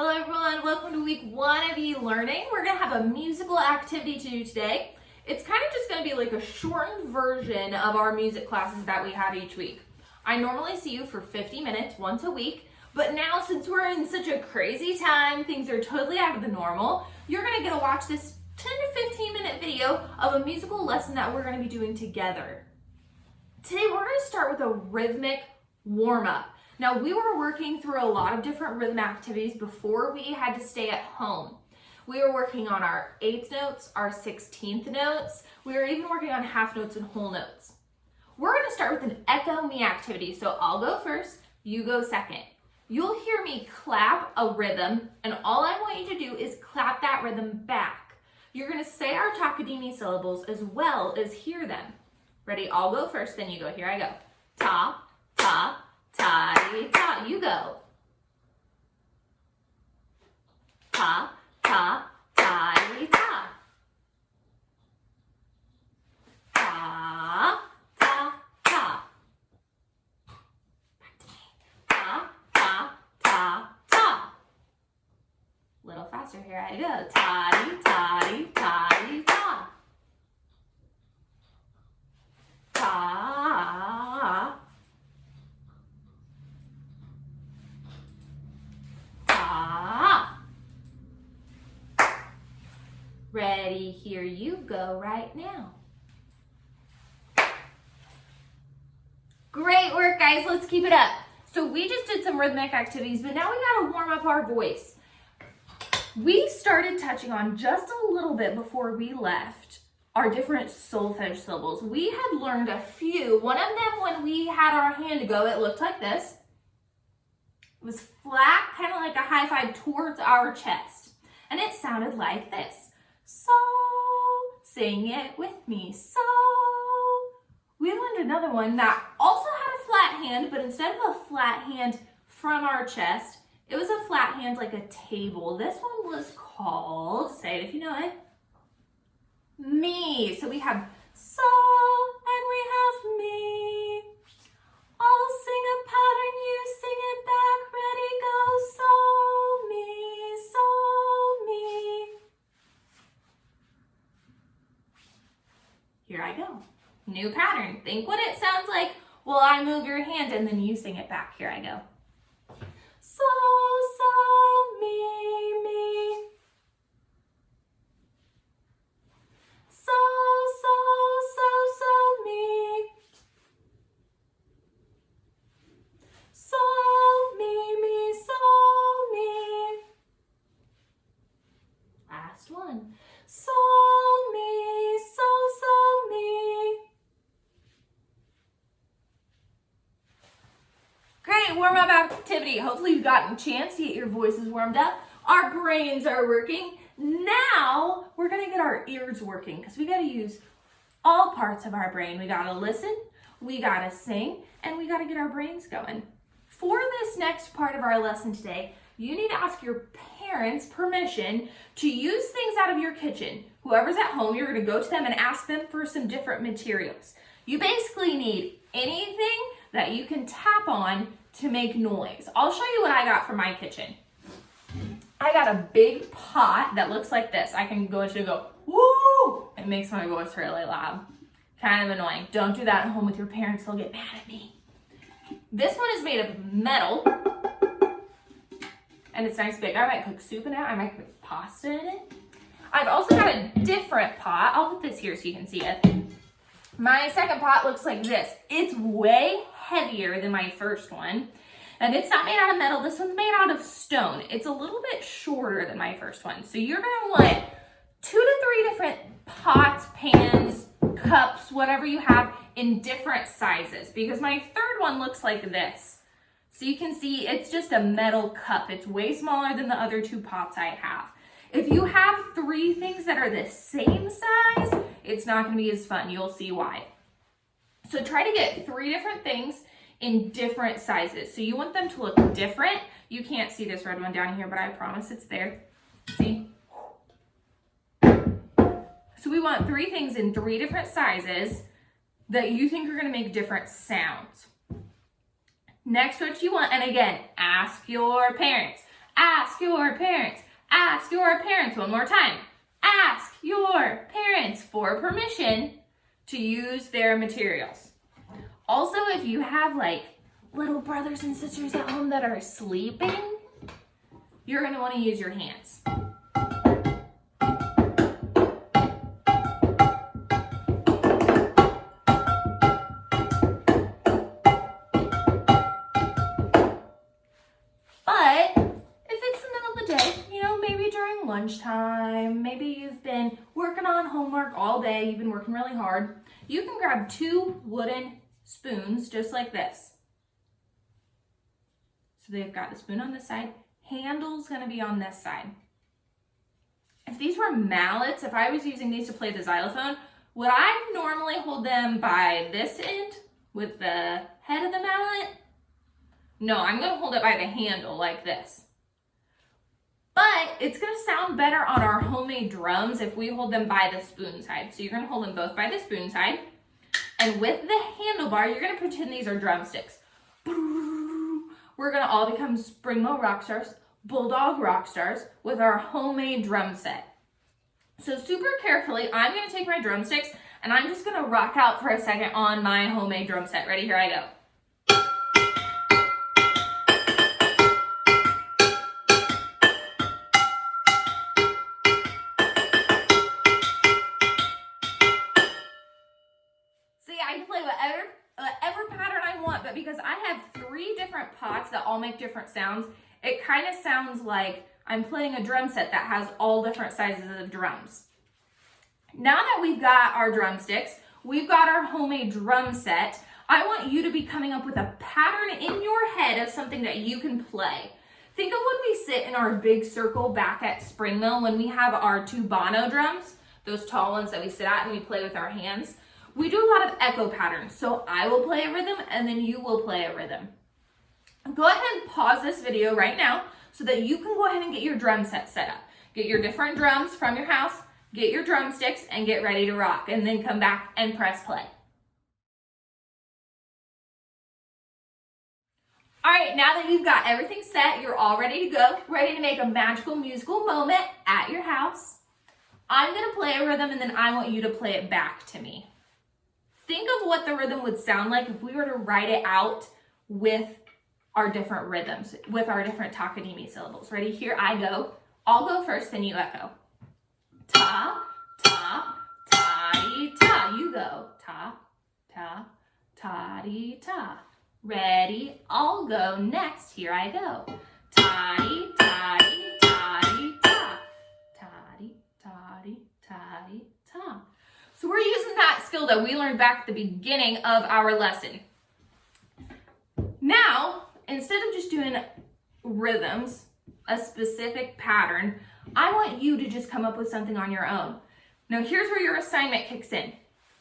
Hello everyone, welcome to week 1 of e-learning. We're going to have a musical activity to do today. It's kind of just going to be like a shortened version of our music classes that we have each week. I normally see you for 50 minutes once a week, but now since we're in such a crazy time, things are totally out of the normal, you're going to get to watch this 10 to 15 minute video of a musical lesson that we're going to be doing together. Today we're going to start with a rhythmic warm-up. Now, we were working through a lot of different rhythm activities before we had to stay at home. We were working on our 8th notes, our 16th notes. We were even working on half notes and whole notes. We're going to start with an echo me activity. So I'll go first, you go second. You'll hear me clap a rhythm, and all I want you to do is clap that rhythm back. You're going to say our Takadimi syllables as well as hear them. Ready? I'll go first, then you go. Here I go. Ta, ta, ta-dee-ta. You go. Ta, ta, ta-dee-ta. Ta, ta, ta. Back to me. Ta, ta, ta, ta. Little faster. Here I go. Ta-dee, ta-dee, ta-dee, ta. Ta. Ta. Ready, here you go right now. Great work, guys. Let's keep it up. So we just did some rhythmic activities, but now we gotta warm up our voice. We started touching on just a little bit before we left our different solfege syllables. We had learned a few. One of them, when we had our hand go, it looked like this. It was flat, kind of like a high five towards our chest. And it sounded like this. So, sing it with me. So, we learned another one that also had a flat hand, but instead of a flat hand from our chest, it was a flat hand like a table. This one was called, say it if you know it, me. So we have so and we have me. I'll sing a pattern, you sing it back. Ready, go. So me, so me. Here I go. New pattern. Think what it sounds like while I move your hand and then you sing it back. Here I go. So, me, me. So, me. So, me, so me. Last one. So, me, so me. Great warm-up activity. Hopefully you've gotten a chance to get your voices warmed up. Our brains are working. Now we're gonna get our ears working because we gotta use all parts of our brain. We gotta listen, we gotta sing, and we gotta get our brains going. For this next part of our lesson today, you need to ask your parents permission to use things out of your kitchen. Whoever's at home, you're gonna go to them and ask them for some different materials. You basically need anything that you can tap on to make noise. I'll show you what I got from my kitchen. I got a big pot that looks like this. I can go to go, woo! It makes my voice really loud. Kind of annoying. Don't do that at home with your parents, they'll get mad at me. This one is made of metal, and it's nice big. I might cook soup in it, I might cook pasta in it. I've also got a different pot. I'll put this here so you can see it. My second pot looks like this. It's way heavier than my first one. And it's not made out of metal. This one's made out of stone. It's a little bit shorter than my first one. So you're gonna want 2 to 3 different pots, pans, cups, whatever you have in different sizes. Because my third one looks like this. So you can see it's just a metal cup. It's way smaller than the other 2 pots I have. If you have 3 things that are the same size, it's not gonna be as fun. You'll see why. So try to get 3 different things in different sizes. So you want them to look different. You can't see this red one down here, but I promise it's there. See? So we want 3 things in 3 different sizes that you think are gonna make different sounds. Next, what you want, and again, ask your parents. Ask your parents. Ask your parents. One more time. Ask your parents for permission to use their materials. Also, if you have like little brothers and sisters at home that are sleeping, you're going to want to use your hands. But if it's the middle of the day, maybe during lunchtime, maybe you've been working on homework all day, you've been working really hard, you can grab 2 wooden spoons just like this. So they've got the spoon on this side, handle's gonna be on this side. If these were mallets, if I was using these to play the xylophone, would I normally hold them by this end with the head of the mallet? No, I'm gonna hold it by the handle like this. But it's gonna sound better on our homemade drums if we hold them by the spoon side. So you're gonna hold them both by the spoon side. And with the handlebar, you're gonna pretend these are drumsticks. We're gonna all become Springmo rock stars, Bulldog rock stars with our homemade drum set. So super carefully, I'm gonna take my drumsticks and I'm just gonna rock out for a second on my homemade drum set. Ready? Here I go. I can play whatever pattern I want, but because I have 3 different pots that all make different sounds, it kind of sounds like I'm playing a drum set that has all different sizes of drums. Now that we've got our drumsticks, we've got our homemade drum set, I want you to be coming up with a pattern in your head of something that you can play. Think of when we sit in our big circle back at Spring Mill, when we have our 2 Bono drums, those tall ones that we sit at and we play with our hands. We do a lot of echo patterns, so I will play a rhythm and then you will play a rhythm. Go ahead and pause this video right now so that you can go ahead and get your drum set up. Get your different drums from your house, get your drumsticks, and get ready to rock, and then come back and press play. All right, now that you've got everything set, you're all ready to go, ready to make a magical musical moment at your house. I'm gonna play a rhythm and then I want you to play it back to me. Think of what the rhythm would sound like if we were to write it out with our different rhythms, with our different takadimi syllables. Ready? Here I go. I'll go first, then you echo. Ta, ta, ta-dee, ta. You go. Ta, ta, ta-dee, ta. Ready? I'll go next. Here I go. Ta-dee, ta-dee, ta-dee, ta. Ta-dee, ta-dee, ta-dee, ta. So we're using that skill that we learned back at the beginning of our lesson. Now, instead of just doing rhythms, a specific pattern, I want you to just come up with something on your own. Now here's where your assignment kicks in.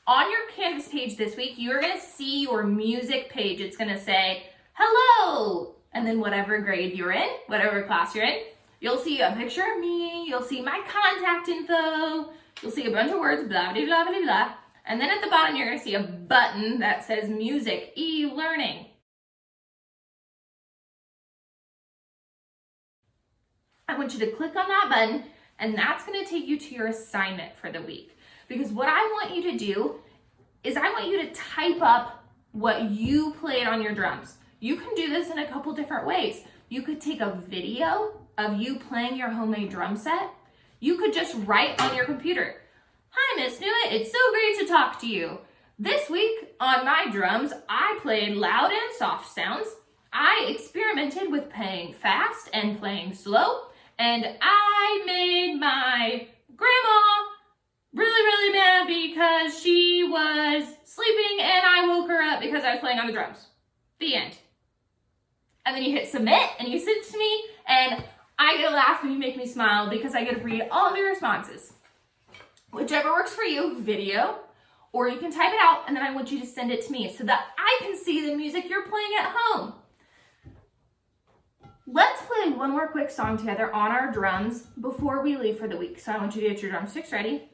On your Canvas page this week, you're gonna see your music page. It's gonna say, hello, and then whatever grade you're in, whatever class you're in, you'll see a picture of me, you'll see my contact info, you'll see a bunch of words, blah, blah, blah, blah, blah. And then at the bottom, you're gonna see a button that says Music E-Learning. I want you to click on that button, and that's gonna take you to your assignment for the week. Because what I want you to do is I want you to type up what you played on your drums. You can do this in a couple different ways. You could take a video of you playing your homemade drum set. You could just write on your computer, hi, Miss Newett, it's so great to talk to you. This week on my drums, I played loud and soft sounds. I experimented with playing fast and playing slow, and I made my grandma really mad because she was sleeping and I woke her up because I was playing on the drums. The end. And then you hit submit and you send it to me, and I get a laugh and you make me smile because I get to read all of your responses. Whichever works for you, video, or you can type it out, and then I want you to send it to me so that I can see the music you're playing at home. Let's play one more quick song together on our drums before we leave for the week. So I want you to get your drumsticks ready,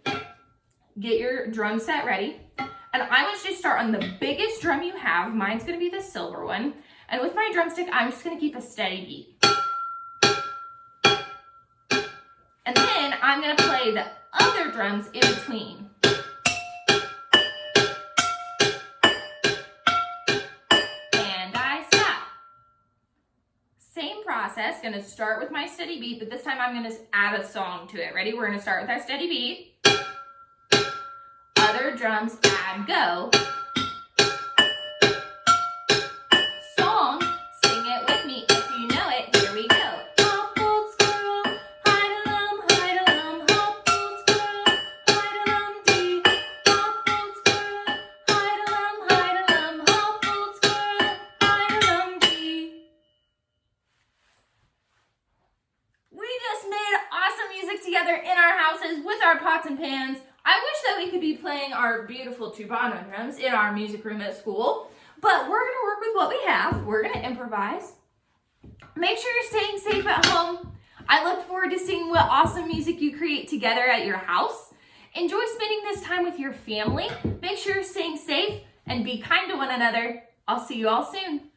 get your drum set ready, and I want you to start on the biggest drum you have. Mine's gonna be the silver one. And with my drumstick, I'm just gonna keep a steady beat. I'm gonna play the other drums in between. And I stop. Same process, gonna start with my steady beat, but this time I'm gonna add a song to it. Ready? We're gonna start with our steady beat. Other drums, add go. Song, sing it with me if you know it. Here we go. Hop, old squirrel, hide-a-lum, hop, old squirrel, hide-a-lum-dee. Hop, old squirrel, hide-a-lum, hop, old squirrel, hide-a-lum-dee. We just made awesome music together in our houses with our pots and pans. I wish that we could be playing our beautiful turbano drums in our music room at school, but we're gonna work with what we have. We're gonna improvise. Make sure you're staying safe at home. I look forward to seeing what awesome music you create together at your house. Enjoy spending this time with your family. Make sure you're staying safe and be kind to one another. I'll see you all soon.